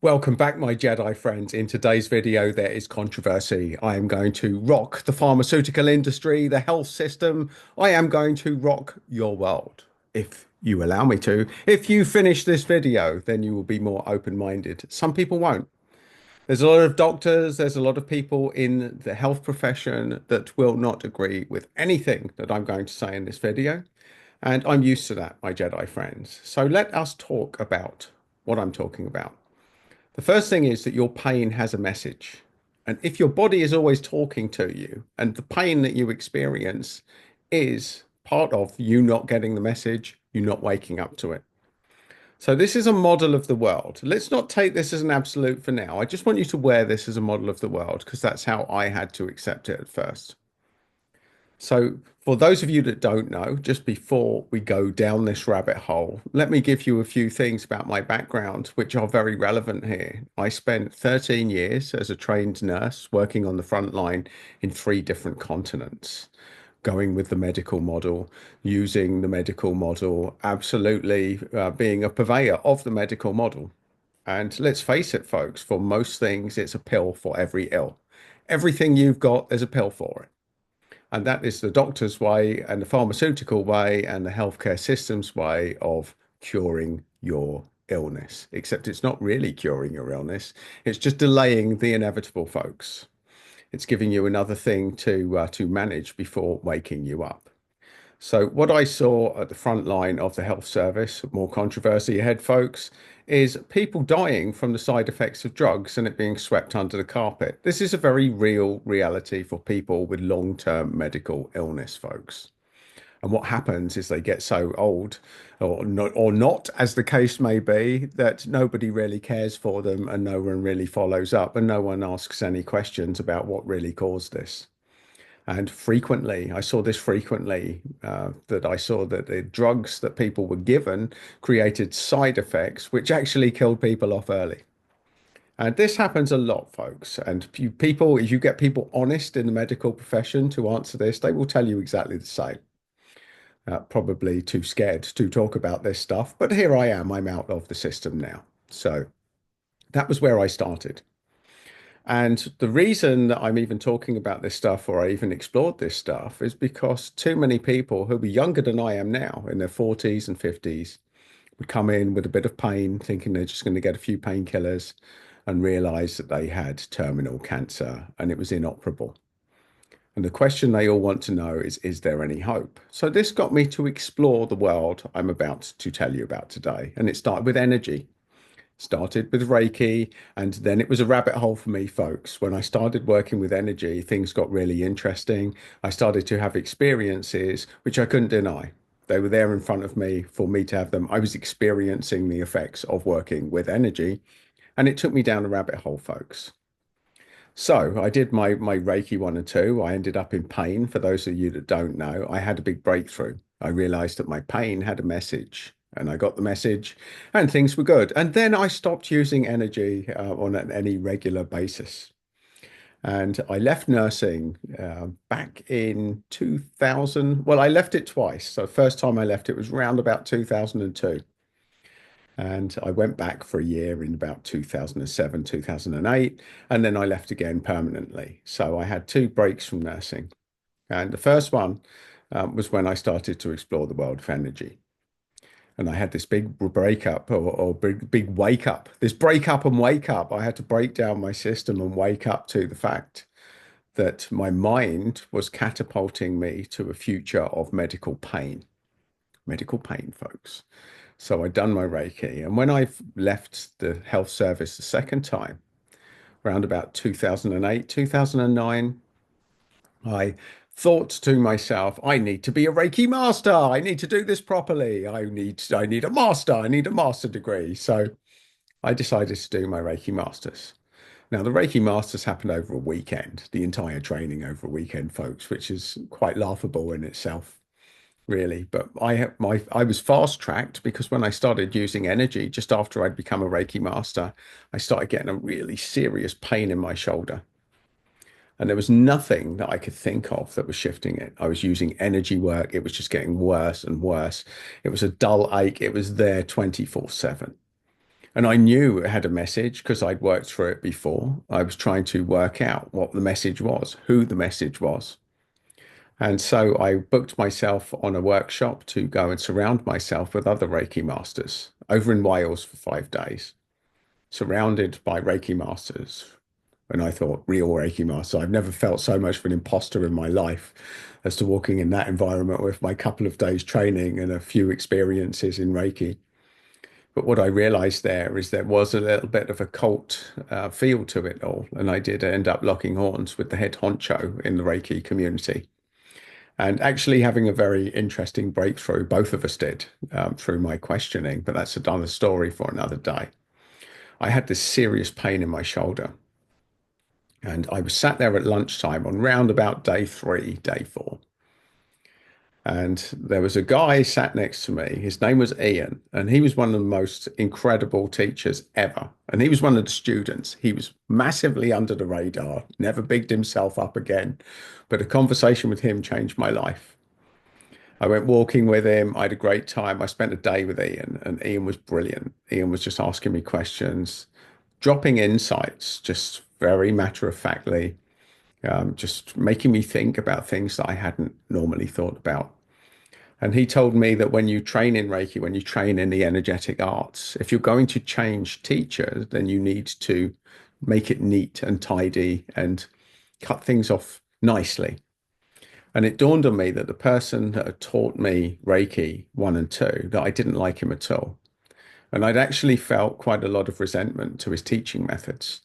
Welcome back, my Jedi friends. In today's video, there is controversy. I am going to rock the pharmaceutical industry, the health system. I am going to rock your world, if you allow me to. If you finish this video, then you will be more open-minded. Some people won't. There's a lot of doctors, there's a lot of people in the health profession that will not agree with anything that I'm going to say in this video. And I'm used to that, my Jedi friends. So let us talk about what I'm talking about. The first thing is that your pain has a message. And if your body is always talking to you and the pain that you experience is part of you not getting the message, you not waking up to it. So this is a model of the world. Let's not take this as an absolute for now. I just want you to wear this as a model of the world because that's how I had to accept it at first. So, for those of you that don't know, just before we go down this rabbit hole, let me give you a few things about my background, which are very relevant here. I spent 13 years as a trained nurse working on the front line in 3 different continents, going with the medical model, using the medical model, absolutely being a purveyor of the medical model. And let's face it, folks, for most things, it's a pill for every ill. Everything you've got, there's a pill for it. And that is the doctor's way and the pharmaceutical way and the healthcare system's way of curing your illness. Except it's not really curing your illness. It's just delaying the inevitable, folks. It's giving you another thing to manage before waking you up. So what I saw at the front line of the health service, more controversy ahead, folks, is people dying from the side effects of drugs and it being swept under the carpet. This is a very real reality for people with long-term medical illness, folks. And what happens is they get so old or not, as the case may be, that nobody really cares for them and no one really follows up and no one asks any questions about what really caused this. And frequently, I saw this frequently, that I saw that the drugs that people were given created side effects, which actually killed people off early. And this happens a lot, folks. And people, if you get people honest in the medical profession to answer this, they will tell you exactly the same. Probably too scared to talk about this stuff, but here I am. I'm out of the system now. So that was where I started. And the reason that I'm even talking about this stuff or I even explored this stuff is because too many people who were younger than I am now, in their 40s and 50s, would come in with a bit of pain, thinking they're just going to get a few painkillers and realize that they had terminal cancer and it was inoperable. And the question they all want to know is there any hope? So this got me to explore the world I'm about to tell you about today. And it started with energy. Started with Reiki, and then it was a rabbit hole for me, folks. When I started working with energy, things got really interesting. I started to have experiences which I couldn't deny. They were there in front of me for me to have them. I was experiencing the effects of working with energy, and it took me down a rabbit hole, folks. So I did my Reiki 1 and 2. I ended up in pain. For those of you that don't know, I had a big breakthrough. I realized that my pain had a message and I got the message and things were good. And then I stopped using energy on any regular basis. And I left nursing back in 2000. Well, I left it twice. So first time I left it was around about 2002. And I went back for a year in about 2007, 2008, and then I left again permanently. So I had 2 breaks from nursing. And the first one was when I started to explore the world of energy. And I had this big breakup or big wake up, this break up and wake up. I had to break down my system and wake up to the fact that my mind was catapulting me to a future of medical pain, folks. So I'd done my Reiki. And when I left the health service the second time, around about 2008, 2009, I thought to myself, I need to be a Reiki master. I need to do this properly. I need a master. I need a master degree. So I decided to do my Reiki masters. Now, the Reiki masters happened over a weekend, the entire training over a weekend, folks, which is quite laughable in itself, really. But I was fast tracked because when I started using energy just after I'd become a Reiki master, I started getting a really serious pain in my shoulder. And there was nothing that I could think of that was shifting it. I was using energy work. It was just getting worse and worse. It was a dull ache. It was there 24/7. And I knew it had a message because I'd worked through it before. I was trying to work out what the message was, who the message was. And so I booked myself on a workshop to go and surround myself with other Reiki masters over in Wales for 5 days, surrounded by Reiki masters. And I thought, real Reiki master. I've never felt so much of an imposter in my life as to walking in that environment with my couple of days training and a few experiences in Reiki. But what I realized there is there was a little bit of a cult feel to it all. And I did end up locking horns with the head honcho in the Reiki community and actually having a very interesting breakthrough. Both of us did through my questioning, but that's another story for another day. I had this serious pain in my shoulder. And I was sat there at lunchtime on round about day three, day four. And there was a guy sat next to me. His name was Ian, and he was one of the most incredible teachers ever. And he was one of the students. He was massively under the radar, never bigged himself up again. But a conversation with him changed my life. I went walking with him. I had a great time. I spent a day with Ian, and Ian was brilliant. Ian was just asking me questions, dropping insights, just very matter of factly, just making me think about things that I hadn't normally thought about. And he told me that when you train in Reiki, when you train in the energetic arts, if you're going to change teachers, then you need to make it neat and tidy and cut things off nicely. And it dawned on me that the person that had taught me Reiki 1 and 2, that I didn't like him at all. And I'd actually felt quite a lot of resentment to his teaching methods.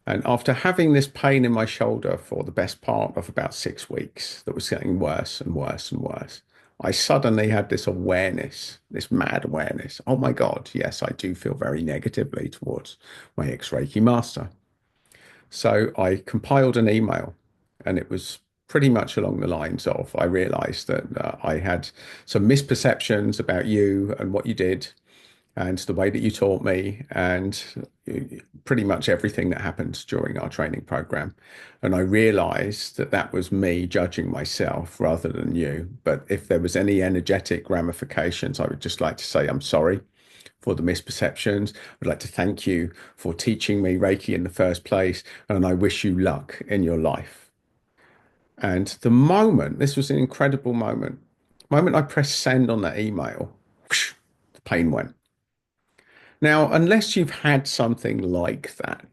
And after having this pain in my shoulder for the best part of about 6 weeks, that was getting worse and worse and worse, I suddenly had this awareness, this mad awareness. Oh my God, yes, I do feel very negatively towards my ex-Reiki master. So I compiled an email, and it was pretty much along the lines of I realized that I had some misperceptions about you and what you did and the way that you taught me, and pretty much everything that happened during our training program. And I realized that that was me judging myself rather than you. But if there was any energetic ramifications, I would just like to say I'm sorry for the misperceptions. I'd like to thank you for teaching me Reiki in the first place, and I wish you luck in your life. And the moment, this was an incredible moment, the moment I pressed send on that email, whoosh, the pain went. Now, unless you've had something like that,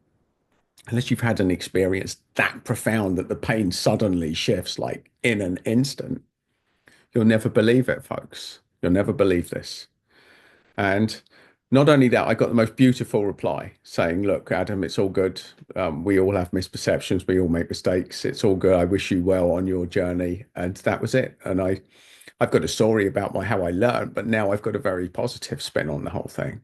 unless you've had an experience that profound that the pain suddenly shifts like in an instant, you'll never believe it, folks. You'll never believe this. And not only that, I got the most beautiful reply saying, look, Adam, it's all good. We all have misperceptions. We all make mistakes. It's all good. I wish you well on your journey. And that was it. And I've got a story about how I learned, but now I've got a very positive spin on the whole thing,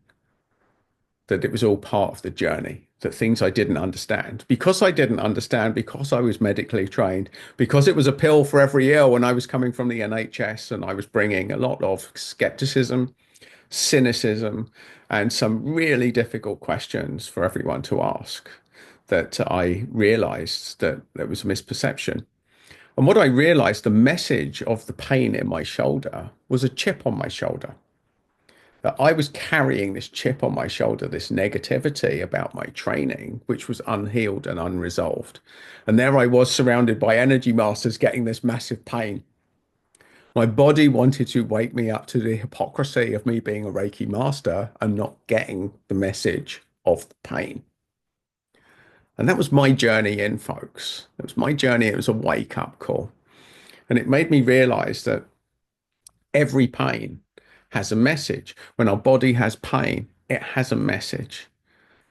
that it was all part of the journey, that things I didn't understand. Because I didn't understand, because I was medically trained, because it was a pill for every ill when I was coming from the NHS and I was bringing a lot of skepticism, cynicism, and some really difficult questions for everyone to ask, that I realized that there was a misperception. And what I realized, the message of the pain in my shoulder was a chip on my shoulder, that I was carrying this chip on my shoulder, this negativity about my training, which was unhealed and unresolved. And there I was surrounded by energy masters getting this massive pain. My body wanted to wake me up to the hypocrisy of me being a Reiki master and not getting the message of the pain. And that was my journey in, folks. It was my journey. It was a wake up call. And it made me realize that every pain has a message. When our body has pain, it has a message.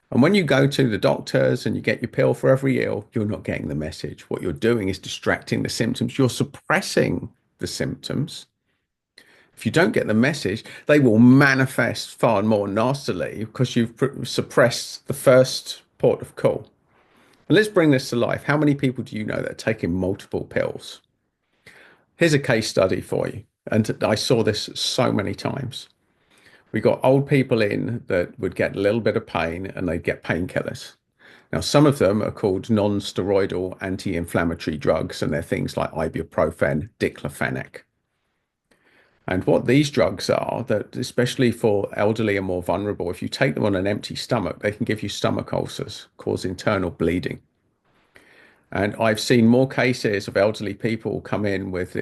And when you go to the doctors and you get your pill for every ill, you're not getting the message. What you're doing is distracting the symptoms. You're suppressing the symptoms. If you don't get the message, they will manifest far more nastily because you've suppressed the first port of call. And let's bring this to life. How many people do you know that are taking multiple pills? Here's a case study for you. And I saw this so many times. We got old people in that would get a little bit of pain and they'd get painkillers. Now, some of them are called non-steroidal anti-inflammatory drugs, and they're things like ibuprofen, diclofenac. And what these drugs are, that especially for elderly and more vulnerable, if you take them on an empty stomach, they can give you stomach ulcers, cause internal bleeding. And I've seen more cases of elderly people come in with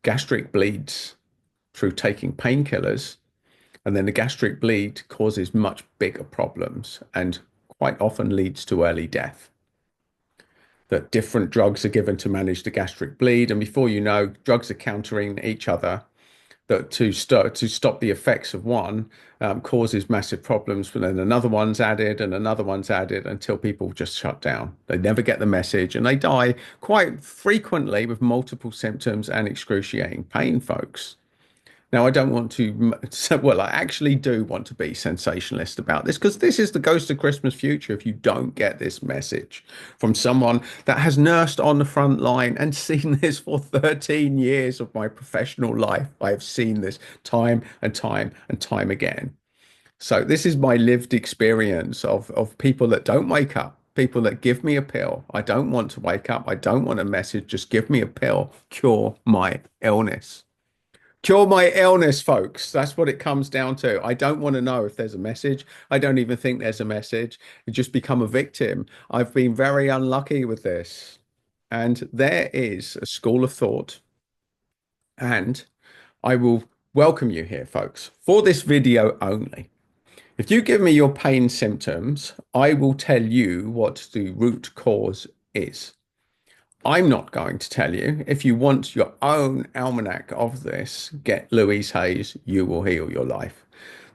gastric bleeds through taking painkillers, and then the gastric bleed causes much bigger problems and quite often leads to early death. That different drugs are given to manage the gastric bleed, and before you know, drugs are countering each other. That to stop the effects of one causes massive problems, but then another one's added and another one's added until people just shut down. They never get the message and they die quite frequently with multiple symptoms and excruciating pain, folks. Now, I don't want to, well, I actually do want to be sensationalist about this because this is the ghost of Christmas future if you don't get this message from someone that has nursed on the front line and seen this for 13 years of my professional life. I have seen this time and time and time again. So this is my lived experience of people that don't wake up, people that give me a pill. I don't want to wake up. I don't want a message. Just give me a pill, cure my illness. Cure my illness, folks. That's what it comes down to. I don't want to know if there's a message. I don't even think there's a message. You just become a victim. I've been very unlucky with this. And there is a school of thought. And I will welcome you here, folks, for this video only. If you give me your pain symptoms, I will tell you what the root cause is. I'm not going to tell you. If you want your own almanac of this, get Louise Hay's You Will Heal Your Life.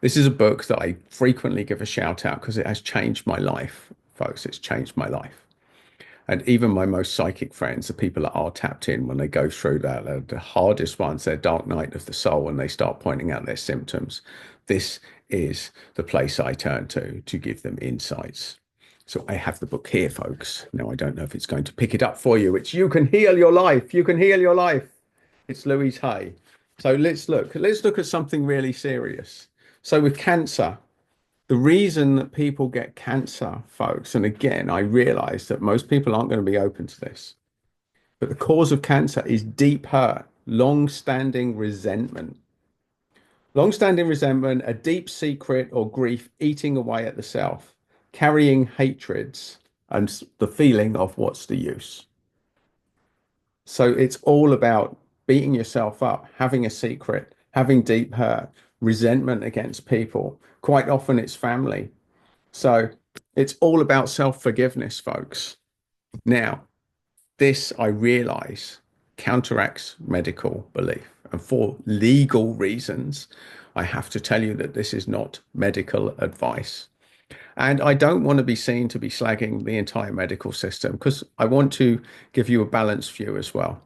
This is a book that I frequently give a shout out because it has changed my life, folks. It's changed my life. And even my most psychic friends, the people that are tapped in when they go through that, the hardest ones, their dark night of the soul, when they start pointing out their symptoms, this is the place I turn to give them insights. So I have the book here, folks. Now, I don't know if it's going to pick it up for you. It's You Can Heal Your Life. You Can Heal Your Life. It's Louise Hay. So let's look. Let's look at something really serious. So with cancer, the reason that people get cancer, folks, and again, I realize that most people aren't going to be open to this, but the cause of cancer is deep hurt, long-standing resentment. Long-standing resentment, a deep secret or grief eating away at the self, carrying hatreds and the feeling of what's the use. So it's all about beating yourself up, having a secret, having deep hurt, resentment against people. Quite often it's family. So it's all about self-forgiveness, folks. Now, this I realize counteracts medical belief. And for legal reasons, I have to tell you that this is not medical advice. And I don't want to be seen to be slagging the entire medical system because I want to give you a balanced view as well.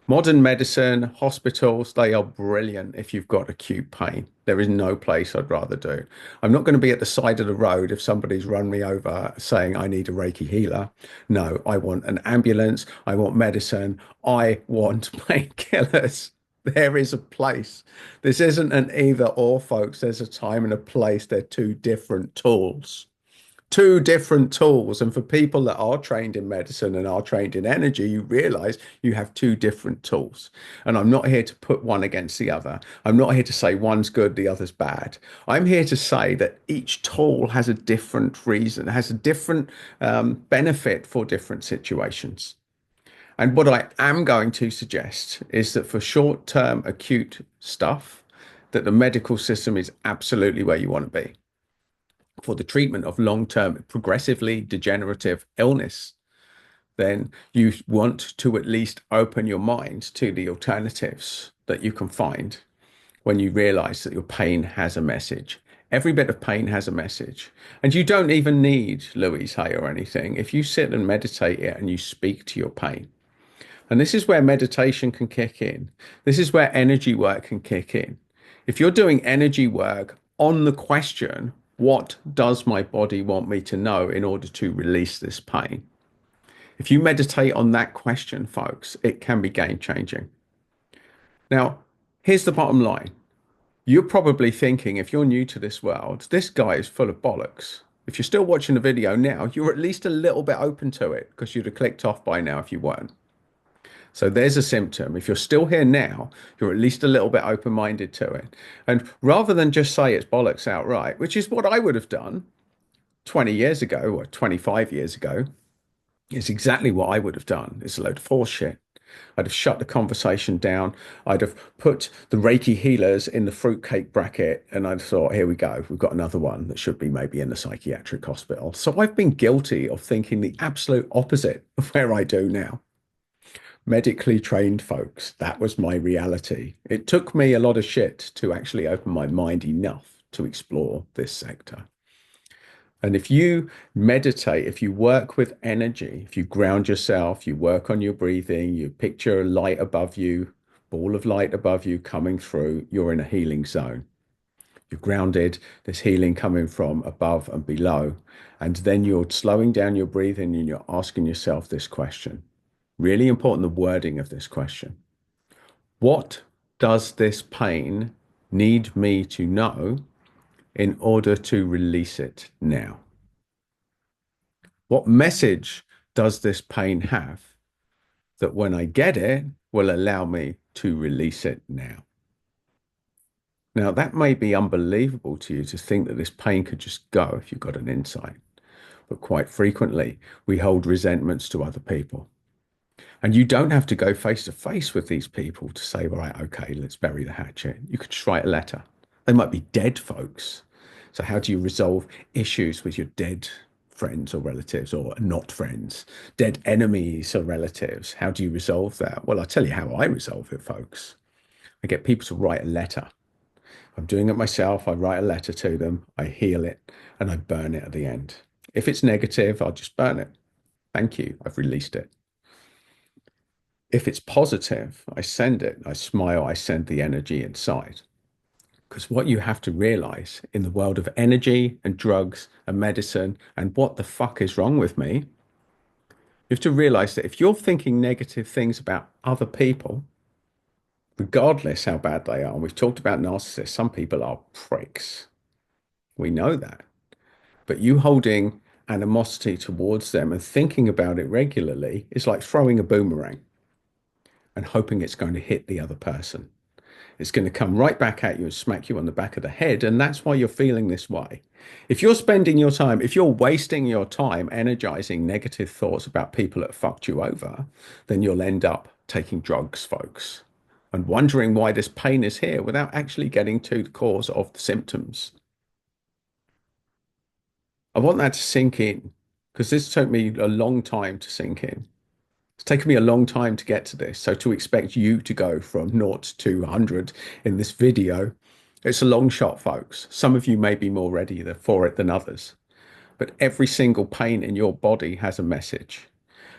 Modern medicine, hospitals, they are brilliant if you've got acute pain. There is no place I'd rather do. I'm not going to be at the side of the road if somebody's run me over saying I need a Reiki healer. No, I want an ambulance. I want medicine. I want painkillers. There is a place. This isn't an either or, folks. There's a time and a place. They're two different tools. Two different tools. And for people that are trained in medicine and are trained in energy, you realize you have two different tools. And I'm not here to put one against the other. I'm not here to say one's good, the other's bad. I'm here to say that each tool has a different reason, has a different benefit for different situations. And what I am going to suggest is that for short-term acute stuff, that the medical system is absolutely where you want to be. For the treatment of long-term progressively degenerative illness, then you want to at least open your mind to the alternatives that you can find when you realize that your pain has a message. Every bit of pain has a message. And you don't even need Louise Hay or anything. If you sit and meditate it and you speak to your pain, and this is where meditation can kick in. This is where energy work can kick in. If you're doing energy work on the question, what does my body want me to know in order to release this pain? If you meditate on that question, folks, it can be game changing. Now, here's the bottom line. You're probably thinking, if you're new to this world, this guy is full of bollocks. If you're still watching the video now, you're at least a little bit open to it because you'd have clicked off by now if you weren't. So there's a symptom. If you're still here now, you're at least a little bit open-minded to it. And rather than just say it's bollocks outright, which is what I would have done 20 years ago or 25 years ago, it's exactly what I would have done. It's a load of horse shit. I'd have shut the conversation down. I'd have put the Reiki healers in the fruitcake bracket, and I'd thought, here we go. We've got another one that should be maybe in the psychiatric hospital. So I've been guilty of thinking the absolute opposite of where I do now. Medically trained folks, that was my reality. It took me a lot of shit to actually open my mind enough to explore this sector. And if you meditate, if you work with energy, if you ground yourself, you work on your breathing, you picture a light above you, ball of light above you coming through, you're in a healing zone. You're grounded, there's healing coming from above and below. And then you're slowing down your breathing and you're asking yourself this question. Really important, the wording of this question. What does this pain need me to know in order to release it now? What message does this pain have that when I get it will allow me to release it now? Now, that may be unbelievable to you to think that this pain could just go if you've got an insight. But quite frequently, we hold resentments to other people. And you don't have to go face to face with these people to say, right, okay, let's bury the hatchet. You could just write a letter. They might be dead folks. So how do you resolve issues with your dead friends or relatives or not friends, dead enemies or relatives? How do you resolve that? Well, I'll tell you how I resolve it, folks. I get people to write a letter. I'm doing it myself. I write a letter to them, I heal it, and I burn it at the end. If it's negative, I'll just burn it. Thank you. I've released it. If it's positive, I send it. I smile. I send the energy inside. Because what you have to realize in the world of energy and drugs and medicine and what the fuck is wrong with me, you have to realize that if you're thinking negative things about other people, regardless how bad they are, and we've talked about narcissists, some people are pricks. We know that. But you holding animosity towards them and thinking about it regularly is like throwing a boomerang and hoping it's going to hit the other person. It's going to come right back at you and smack you on the back of the head. And that's why you're feeling this way. If you're spending your time, if you're wasting your time energizing negative thoughts about people that fucked you over, then you'll end up taking drugs, folks, and wondering why this pain is here without actually getting to the cause of the symptoms. I want that to sink in because this took me a long time to sink in. It's taken me a long time to get to this. So to expect you to go from 0 to 100 in this video, it's a long shot, folks. Some of you may be more ready for it than others, but every single pain in your body has a message.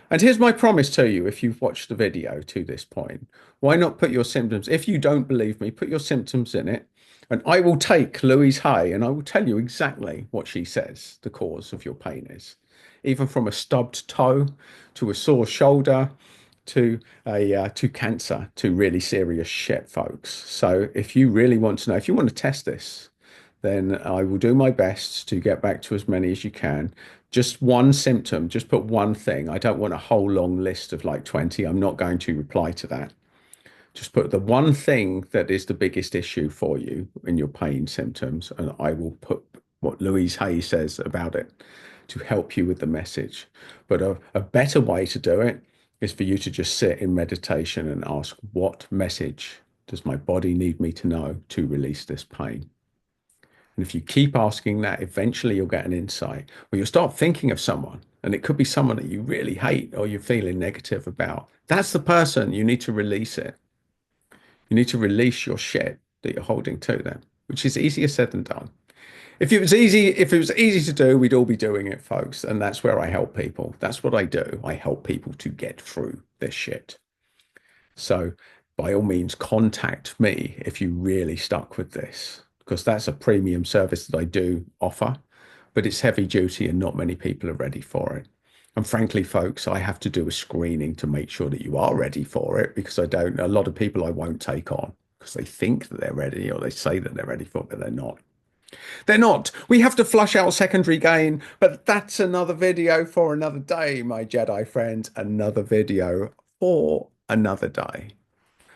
And here's my promise to you, if you've watched the video to this point, why not put your symptoms, if you don't believe me, put your symptoms in it, and I will take Louise Hay and I will tell you exactly what she says the cause of your pain is. Even from a stubbed toe to a sore shoulder to cancer to really serious shit, folks. So if you really want to know, if you want to test this, then I will do my best to get back to as many as you can. Just one symptom, just put one thing. I don't want a whole long list of like 20. I'm not going to reply to that. Just put the one thing that is the biggest issue for you in your pain symptoms, and I will put what Louise Hay says about it to help you with the message. But a better way to do it is for you to just sit in meditation and ask, what message does my body need me to know to release this pain? And if you keep asking that, eventually you'll get an insight, or you'll start thinking of someone, and it could be someone that you really hate or you're feeling negative about. That's the person. You need to release it. You need to release your shit that you're holding to them, which is easier said than done. If it was easy to do, we'd all be doing it, folks. And that's where I help people. That's what I do. I help people to get through this shit. So by all means, contact me if you really stuck with this, because that's a premium service that I do offer, but it's heavy duty and not many people are ready for it. And frankly, folks, I have to do a screening to make sure that you are ready for it, because a lot of people I won't take on because they think that they're ready or they say that they're ready for it, but they're not. They're not. We have to flush out secondary gain, but that's another video for another day, my Jedi friends. Another video for another day.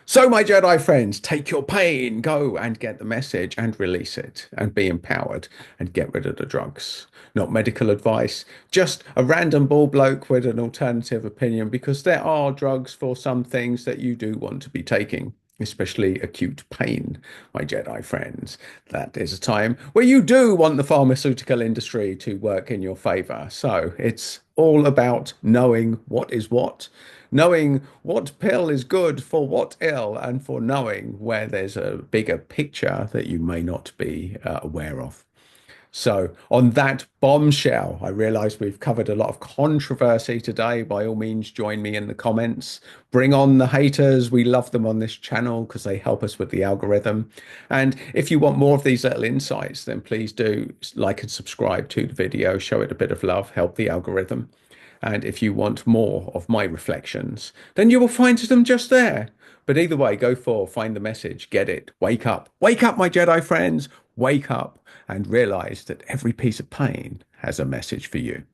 So, my Jedi friends, take your pain, go and get the message and release it and be empowered and get rid of the drugs. Not medical advice, just a random ball bloke with an alternative opinion because there are drugs for some things that you do want to be taking, especially acute pain, my Jedi friends. That is a time where you do want the pharmaceutical industry to work in your favor. So, it's all about knowing what is what, knowing what pill is good for what ill, and for knowing where there's a bigger picture that you may not be aware of. So, on that bombshell, I realize we've covered a lot of controversy today. By all means, join me in the comments. Bring on the haters. We love them on this channel because they help us with the algorithm. And if you want more of these little insights, then please do like and subscribe to the video, show it a bit of love, help the algorithm. And if you want more of my reflections, then you will find them just there. But either way, go for, find the message, get it, wake up. Wake up, my Jedi friends. Wake up and realize that every piece of pain has a message for you.